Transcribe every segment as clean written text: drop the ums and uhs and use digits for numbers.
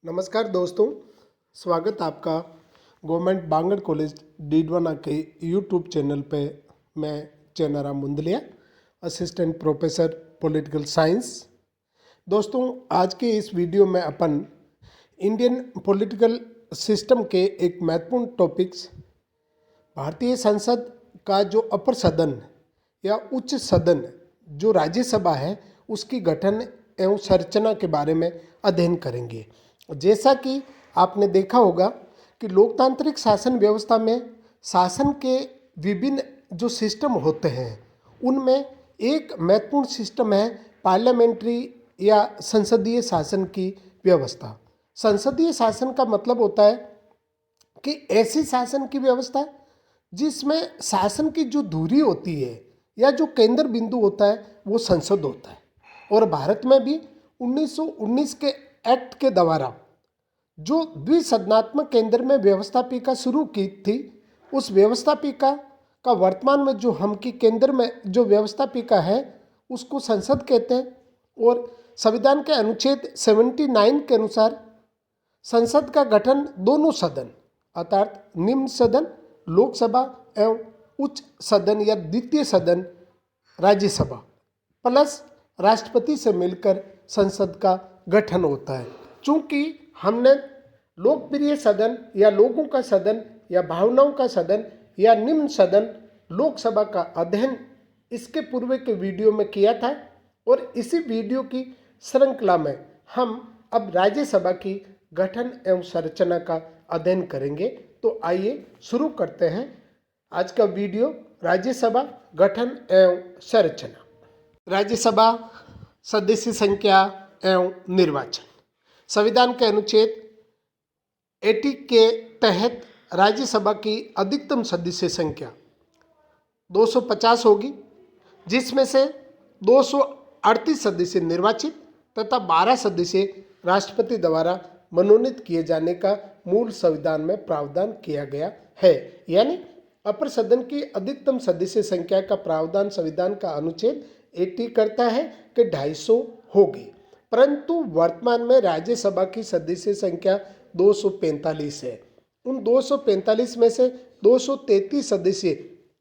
नमस्कार दोस्तों, स्वागत आपका गवर्नमेंट बांगड़ कॉलेज डीडवाना के यूट्यूब चैनल पे। मैं Chainaram Mundliya, assistant professor political science. दोस्तों, आज के इस वीडियो में अपन इंडियन पॉलिटिकल सिस्टम के एक महत्वपूर्ण टॉपिक्स भारतीय संसद का जो अपर सदन या उच्च सदन जो राज्यसभा है उसकी गठन एवं संरचना के बारे में अध्ययन करेंगे। जैसा कि आपने देखा होगा कि लोकतांत्रिक शासन व्यवस्था में शासन के विभिन्न जो सिस्टम होते हैं उनमें एक महत्वपूर्ण सिस्टम है पार्लियामेंट्री या संसदीय शासन की व्यवस्था। संसदीय शासन का मतलब होता है कि ऐसी शासन की व्यवस्था जिसमें शासन की जो धुरी होती है या जो केंद्र बिंदु होता है वो संसद होता है। और भारत में भी 1919 के एक्ट के द्वारा जो द्विसदनात्मक केंद्र में व्यवस्थापिका शुरू की थी, उस व्यवस्थापिका का वर्तमान में जो हम की केंद्र में जो व्यवस्थापिका है उसको संसद कहते हैं। और संविधान के अनुच्छेद 79 के अनुसार संसद का गठन दोनों सदन अर्थात निम्न सदन लोकसभा एवं उच्च सदन या द्वितीय सदन राज्यसभा प्लस राष्ट्रपति से मिलकर संसद का गठन होता है। चूंकि हमने लोकप्रिय सदन या लोगों का सदन या भावनाओं का सदन या निम्न सदन लोकसभा का अध्ययन इसके पूर्व के वीडियो में किया था और इसी वीडियो की श्रृंखला में हम अब राज्यसभा की गठन एवं संरचना का अध्ययन करेंगे। तो आइए शुरू करते हैं आज का वीडियो, राज्यसभा गठन एवं संरचना। राज्यसभा सदस्य संख्या एवं निर्वाचन। संविधान के अनुच्छेद 80 के तहत राज्यसभा की अधिकतम सदस्य संख्या 250 होगी, जिसमें से 238 सदस्य निर्वाचित तथा 12 सदस्य राष्ट्रपति द्वारा मनोनीत किए जाने का मूल संविधान में प्रावधान किया गया है। यानी अपर सदन की अधिकतम सदस्य संख्या का प्रावधान संविधान का अनुच्छेद 80 करता है कि 250 होगी, परंतु वर्तमान में राज्यसभा की सदस्य संख्या 245 है। उन 245 में से 233 सदस्य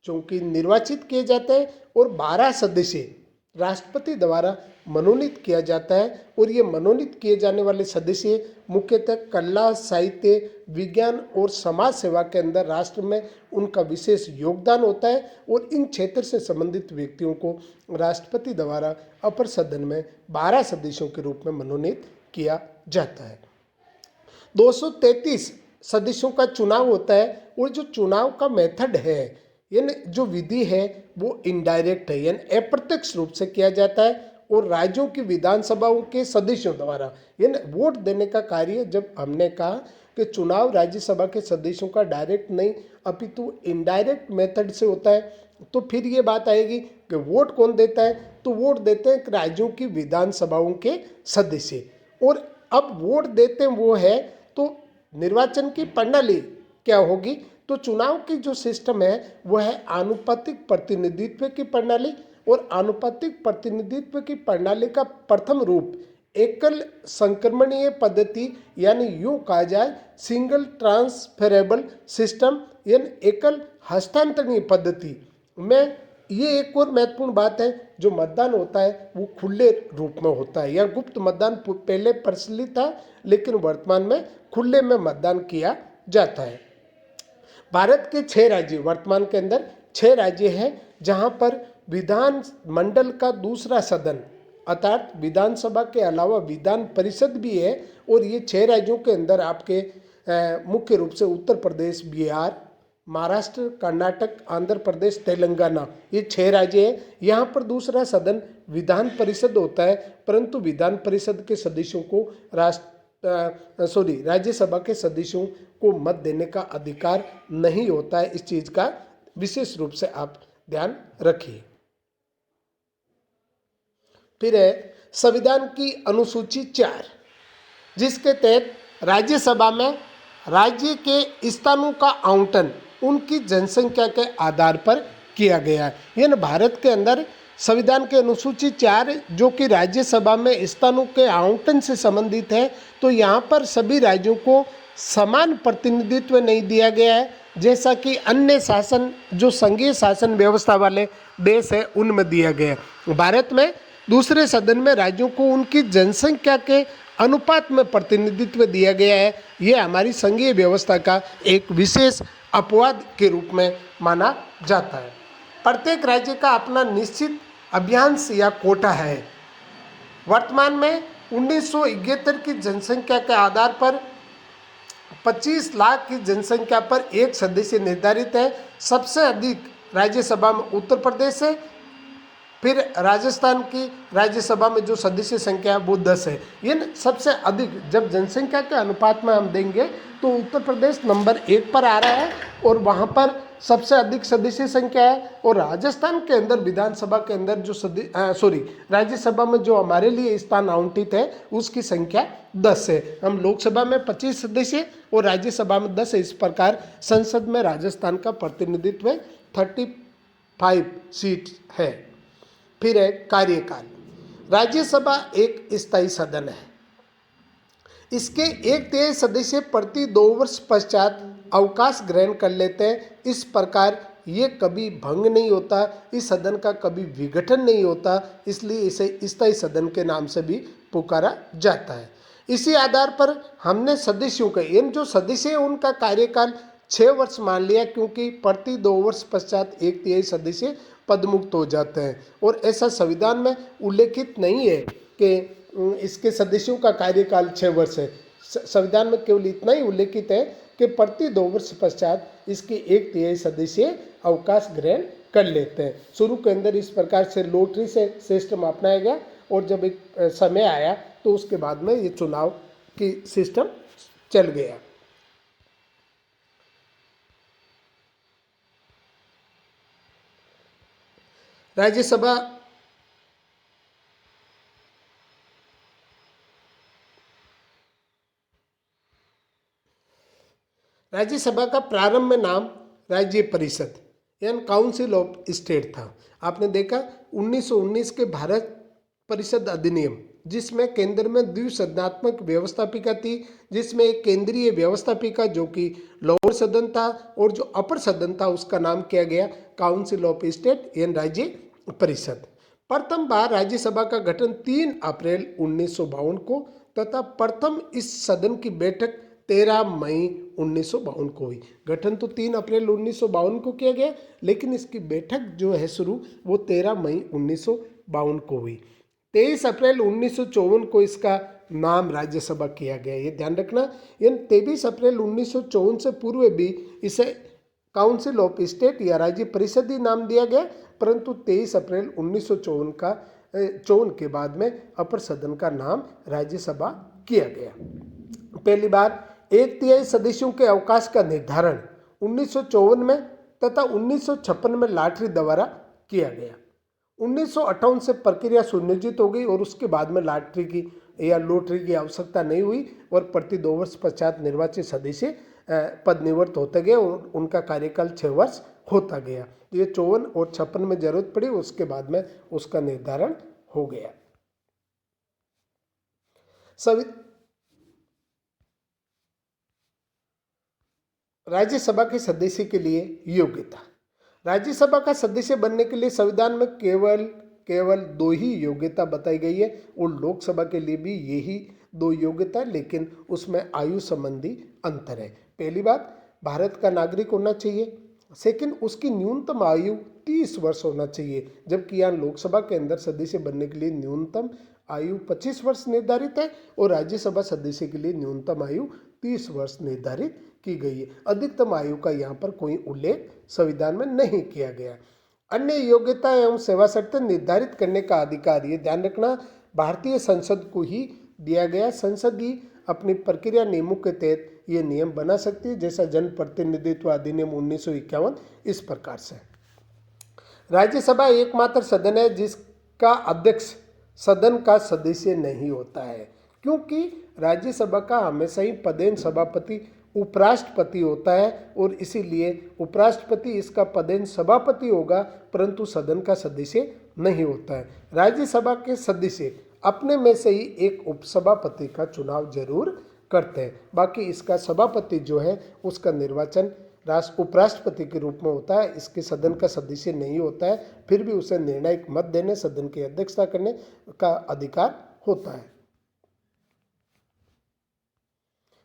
चूंकि निर्वाचित किए जाते हैं और 12 सदस्य राष्ट्रपति द्वारा मनोनीत किया जाता है। और ये मनोनीत किए जाने वाले सदस्य मुख्यतः कला, साहित्य, विज्ञान और समाज सेवा के अंदर राष्ट्र में उनका विशेष योगदान होता है और इन क्षेत्र से संबंधित व्यक्तियों को राष्ट्रपति द्वारा अपर सदन में 12 सदस्यों के रूप में मनोनीत किया जाता है। 233 सदस्यों का चुनाव होता है और जो चुनाव का मेथड है यानी जो विधि है वो इनडायरेक्ट है यानी अप्रत्यक्ष रूप से किया जाता है और राज्यों की विधानसभाओं के सदस्यों द्वारा यानी वोट देने का कार्य। जब हमने कहा कि चुनाव राज्यसभा के सदस्यों का डायरेक्ट नहीं अपितु इनडायरेक्ट मेथड से होता है, तो फिर ये बात आएगी कि वोट कौन देता है, तो वोट देते हैं राज्यों की विधानसभाओं के सदस्य। और अब वोट देते हैं वो है तो निर्वाचन की प्रणाली क्या होगी, तो चुनाव की जो सिस्टम है वह है आनुपातिक प्रतिनिधित्व की प्रणाली। और आनुपातिक प्रतिनिधित्व की प्रणाली का प्रथम रूप एकल संक्रमणीय पद्धति यानी यूं कहा जाए सिंगल ट्रांसफरेबल सिस्टम यानी एकल हस्तांतरणीय पद्धति में। ये एक और महत्वपूर्ण बात है, जो मतदान होता है वो खुले रूप में होता है या गुप्त मतदान पहले प्रचलित था लेकिन वर्तमान में खुले में मतदान किया जाता है। भारत के 6 राज्य वर्तमान के अंदर 6 राज्य हैं जहां पर विधान मंडल का दूसरा सदन अर्थात विधानसभा के अलावा विधान परिषद भी है। और ये 6 राज्यों के अंदर आपके मुख्य रूप से उत्तर प्रदेश, बिहार, महाराष्ट्र, कर्नाटक, आंध्र प्रदेश, तेलंगाना, ये 6 राज्य हैं। यहाँ पर दूसरा सदन विधान परिषद होता है, परंतु विधान परिषद के सदस्यों को राज्यसभा के सदस्यों को मत देने का अधिकार नहीं होता है। इस चीज का विशेष रूप से आप ध्यान रखिए। फिर है संविधान की अनुसूची 4, जिसके तहत राज्यसभा में राज्य के स्थानों का आवंटन उनकी जनसंख्या के आधार पर किया गया है। यानी भारत के अंदर संविधान के अनुसूची 4 जो कि राज्यसभा में स्थानों के आवंटन से संबंधित है, तो यहाँ पर सभी राज्यों को समान प्रतिनिधित्व नहीं दिया गया है, जैसा कि अन्य शासन जो संघीय शासन व्यवस्था वाले देश है उनमें दिया गया है। भारत में दूसरे सदन में राज्यों को उनकी जनसंख्या के अनुपात में प्रतिनिधित्व दिया गया है। ये हमारी संघीय व्यवस्था का एक विशेष अपवाद के रूप में माना जाता है। प्रत्येक राज्य का अपना निश्चित अभियांश या कोटा है। वर्तमान में 1971 की जनसंख्या के आधार पर 25 लाख की जनसंख्या पर एक सदस्य निर्धारित है। सबसे अधिक राज्यसभा में उत्तर प्रदेश है, फिर राजस्थान की राज्यसभा में जो सदस्य संख्या है वो 10 है। इन सबसे अधिक जब जनसंख्या के अनुपात में हम देंगे तो उत्तर प्रदेश नंबर 1 पर आ रहा है और वहाँ पर सबसे अधिक सदस्य संख्या है। और राजस्थान के अंदर विधानसभा के अंदर जो राज्यसभा में जो हमारे लिए स्थान आवंटित है उसकी संख्या 10 है। हम लोकसभा में 25 सदस्य और राज्यसभा में 10 है। इस प्रकार संसद में राजस्थान का प्रतिनिधित्व 35 सीट है। फिर है कार्यकाल। राज्यसभा एक स्थायी सदन है। इसके 1/3 सदस्य प्रति 2 वर्ष पश्चात अवकाश ग्रहण कर लेते हैं। इस प्रकार ये कभी भंग नहीं होता, इस सदन का कभी विघटन नहीं होता, इसलिए इसे स्थायी सदन के नाम से भी पुकारा जाता है। इसी आधार पर हमने सदस्यों के इन जो सदस्य हैं उनका कार्यकाल 6 वर्ष मान लिया, क्योंकि प्रति 2 वर्ष पश्चात 1/3 सदस्य पदमुक्त हो जाते हैं। और ऐसा संविधान में उल्लेखित नहीं है कि इसके सदस्यों का कार्यकाल 6 वर्ष है। संविधान में केवल इतना ही उल्लेखित है कि प्रति 2 वर्ष पश्चात इसके 1/3 सदस्य अवकाश ग्रहण कर लेते हैं। शुरू के अंदर इस प्रकार से लॉटरी से सिस्टम अपनाया गया और जब एक समय आया तो उसके बाद में ये चुनाव की सिस्टम चल गया। राज्यसभा का प्रारंभ में नाम राज्य परिषद यानी काउंसिल ऑफ स्टेट था। आपने देखा 1919 के भारत परिषद अधिनियम, जिसमें केंद्र में द्विसदनात्मक व्यवस्थापिका थी, जिसमें एक केंद्रीय व्यवस्थापिका जो कि लोअर सदन था और जो अपर सदन था उसका नाम किया गया काउंसिल ऑफ स्टेट यानी राज्य परिषद। प्रथम बार राज्यसभा का गठन 3 अप्रैल 1952 को तथा प्रथम इस सदन की बैठक 13 मई 1952 को हुई। गठन तो 3 अप्रैल 1952 को किया गया, लेकिन इसकी बैठक जो है शुरू वो 13 मई 1952 को हुई। 23 अप्रैल 1954 को इसका नाम राज्यसभा किया गया। ये ध्यान रखना, यानी 23 अप्रैल 1954 से पूर्व भी इसे काउंसिल ऑफ स्टेट या राज्य परिषद ही नाम दिया गया, परंतु 23 अप्रैल 1954 के बाद में अपर सदन का नाम राज्यसभा किया गया। पहली बार 1/3 सदस्यों के अवकाश का निर्धारण 1954 में तथा 1956 में लॉटरी द्वारा किया गया। 1958 से प्रक्रिया सुनियोजित हो गई और उसके बाद में लॉटरी की आवश्यकता नहीं हुई और प्रति 2 वर्ष पश्चात निर्वाचित सदस्य पदनिवृत्त होते गए और उनका कार्यकाल 6 वर्ष होता गया। ये 54 और 56 में जरूरत पड़ी, उसके बाद में उसका निर्धारण हो गया। राज्यसभा के सदस्य के लिए योग्यता। राज्यसभा का सदस्य बनने के लिए संविधान में केवल 2 ही योग्यता बताई गई है और लोकसभा के लिए भी यही 2 योग्यता, लेकिन उसमें आयु संबंधी अंतर है। पहली बात, भारत का नागरिक होना चाहिए। सेकंड, उसकी न्यूनतम आयु 30 वर्ष होना चाहिए, जबकि यहाँ लोकसभा के अंदर सदस्य बनने के लिए न्यूनतम आयु 25 वर्ष निर्धारित है और राज्यसभा सदस्य के लिए न्यूनतम आयु 30 वर्ष निर्धारित की गई है। अधिकतम आयु का यहाँ पर कोई उल्लेख संविधान में नहीं किया गया। अन्य योग्यता एवं सेवा शर्तें निर्धारित करने का अधिकार, ये ध्यान रखना, भारतीय संसद को ही दिया गया। संसद ही अपनी प्रक्रिया नियमों के तहत ये नियम बना सकती है, जैसा जन प्रतिनिधित्व अधिनियम 1951 इस प्रकार से। राज्यसभा एकमात्र सदन है जिसका अध्यक्ष सदन का सदस्य नहीं होता है, क्योंकि राज्यसभा का हमेशा ही पदेन सभापति उपराष्ट्रपति होता है और इसीलिए उपराष्ट्रपति इसका पदेन सभापति होगा, परंतु सदन का सदस्य नहीं होता है। राज्यसभा के सदस्य अपने में से ही एक उपसभापति का चुनाव जरूर करते हैं। बाकी इसका सभापति जो है उसका निर्वाचन उपराष्ट्रपति के रूप में होता है। इसके सदन का सदस्य नहीं होता है, फिर भी उसे निर्णायक मत देने, सदन की अध्यक्षता करने का अधिकार होता है।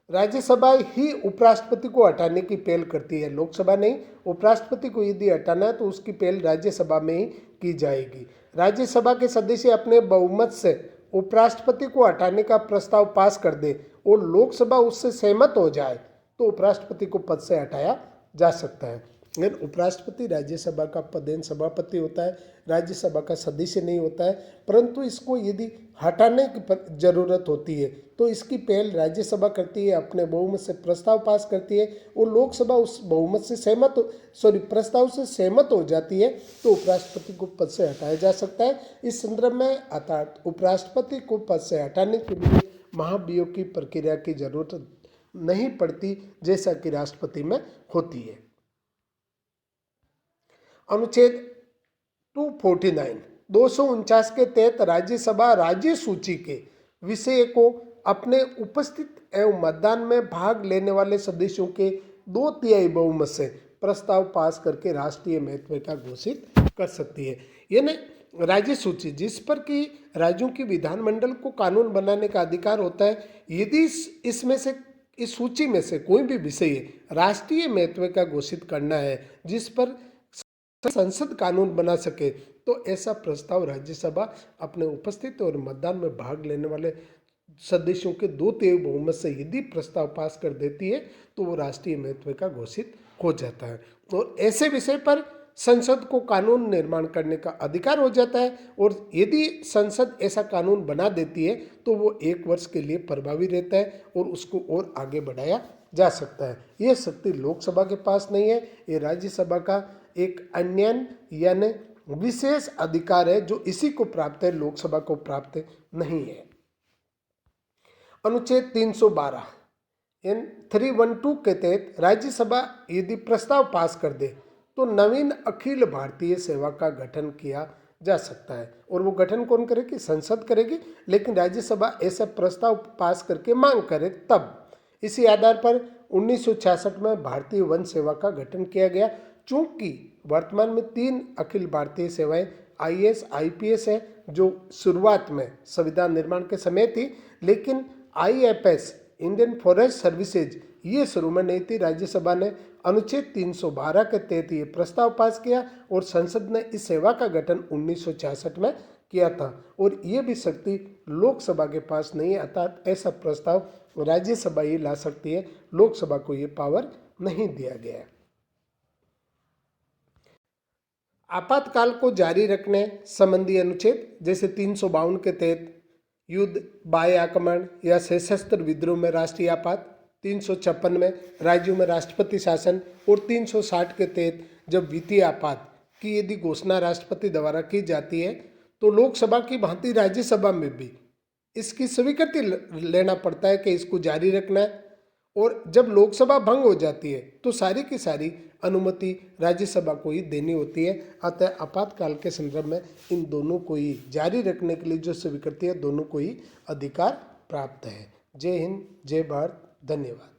राज्यसभा ही उपराष्ट्रपति को हटाने की पहल करती है, लोकसभा नहीं। उपराष्ट्रपति को यदि हटाना है तो उसकी पहल राज्यसभा में ही की जाएगी। राज्यसभा के सदस्य अपने बहुमत से उपराष्ट्रपति को हटाने का प्रस्ताव पास कर दे और लोकसभा उससे सहमत हो जाए तो उपराष्ट्रपति को पद से हटाया जा सकता है। लेकिन उपराष्ट्रपति राज्यसभा का पदेन सभापति होता है, राज्यसभा का सदस्य नहीं होता है। परंतु इसको यदि हटाने की जरूरत होती है तो इसकी पहल राज्यसभा करती है, अपने बहुमत से प्रस्ताव पास करती है और लोकसभा उस बहुमत से प्रस्ताव से सहमत हो जाती है तो उपराष्ट्रपति को पद से हटाया जा सकता है। इस संदर्भ में अर्थात उपराष्ट्रपति को पद से हटाने के लिए महाभियोग की प्रक्रिया की जरूरत नहीं पड़ती, जैसा कि राष्ट्रपति में होती है। अनुच्छेद 249 के तहत राज्यसभा राज्य सूची के विषय को अपने उपस्थित एवं मतदान में भाग लेने वाले सदस्यों के 2/3 बहुमत से प्रस्ताव पास करके राष्ट्रीय महत्व का घोषित कर सकती है। यानी राज्य सूची जिस पर कि राज्यों की विधानमंडल को कानून बनाने का अधिकार होता है, यदि इसमें से इस सूची में से कोई भी विषय राष्ट्रीय महत्व का घोषित करना है जिस पर संसद कानून बना सके तो ऐसा प्रस्ताव राज्यसभा अपने उपस्थित और मतदान में भाग लेने वाले सदस्यों के 2/3 बहुमत से यदि प्रस्ताव पास कर देती है तो वो राष्ट्रीय महत्व का घोषित हो जाता है और ऐसे विषय पर संसद को कानून निर्माण करने का अधिकार हो जाता है। और यदि संसद ऐसा कानून बना देती है तो वो 1 वर्ष के लिए प्रभावी रहता है और उसको और आगे बढ़ाया जा सकता है। यह शक्ति लोकसभा के पास नहीं है, ये राज्यसभा का एक अन्य यानी विशेष अधिकार है जो इसी को प्राप्त है, लोकसभा को प्राप्त नहीं है। अनुच्छेद 312 एन 312 के तहत राज्यसभा यदि प्रस्ताव पास कर दे तो नवीन अखिल भारतीय सेवा का गठन किया जा सकता है। और वो गठन कौन करेगी? संसद करेगी, लेकिन राज्यसभा ऐसा प्रस्ताव पास करके मांग करे तब। इसी आधार पर 1966 में भारतीय वन सेवा का गठन किया गया। चूंकि वर्तमान में 3 अखिल भारतीय सेवाएं IAS IPS है जो शुरुआत में संविधान निर्माण के समय थी, लेकिन IFS इंडियन फॉरेस्ट सर्विसेज ये शुरू में नहीं थी। राज्यसभा ने अनुच्छेद 312 के तहत ये प्रस्ताव पास किया और संसद ने इस सेवा का गठन 1966 में किया था। और ये भी शक्ति लोकसभा के पास नहीं है, अर्थात ऐसा प्रस्ताव राज्यसभा ही ला सकती है, लोकसभा को ये पावर नहीं दिया गया है। आपातकाल को जारी रखने संबंधी अनुच्छेद जैसे 352 के तहत युद्ध, बाह्य आक्रमण या सशस्त्र विद्रोह में राष्ट्रीय आपात, 356 में राज्यों में राष्ट्रपति शासन और 360 के तहत जब वित्तीय आपात की यदि घोषणा राष्ट्रपति द्वारा की जाती है तो लोकसभा की भांति राज्यसभा में भी इसकी स्वीकृति लेना पड़ता है कि इसको जारी रखना है। और जब लोकसभा भंग हो जाती है तो सारी की सारी अनुमति राज्यसभा को ही देनी होती है। अतः आपातकाल के संदर्भ में इन दोनों को ही जारी रखने के लिए जो स्वीकृति है दोनों को ही अधिकार प्राप्त है। जय हिंद, जय भारत, धन्यवाद।